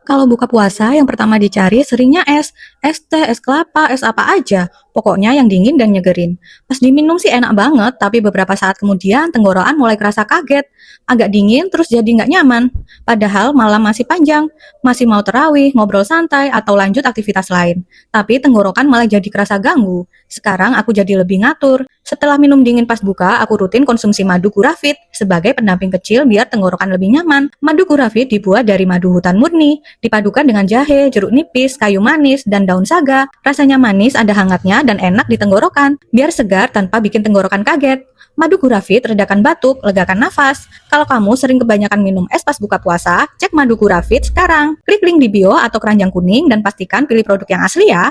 Kalau buka puasa, yang pertama dicari seringnya es teh, es kelapa, es apa aja. Pokoknya yang dingin dan nyegerin. Pas diminum sih enak banget, tapi beberapa saat kemudian tenggorokan mulai kerasa kaget. Agak dingin, terus jadi nggak nyaman. Padahal malam masih panjang, masih mau terawih, ngobrol santai, atau lanjut aktivitas lain. Tapi tenggorokan malah jadi kerasa ganggu. Sekarang aku jadi lebih ngatur. Setelah minum dingin pas buka, aku rutin konsumsi madu Gurafit sebagai pendamping kecil biar tenggorokan lebih nyaman. Madu Gurafit dibuat dari madu hutan murni, dipadukan dengan jahe, jeruk nipis, kayu manis, dan daun saga. Rasanya manis, ada hangatnya, dan enak di tenggorokan. Biar segar tanpa bikin tenggorokan kaget. Madu Gurafit redakan batuk, legakan nafas. Kalau kamu sering kebanyakan minum es pas buka puasa, cek Madu Gurafit sekarang. Klik link di bio atau keranjang kuning dan pastikan pilih produk yang asli ya.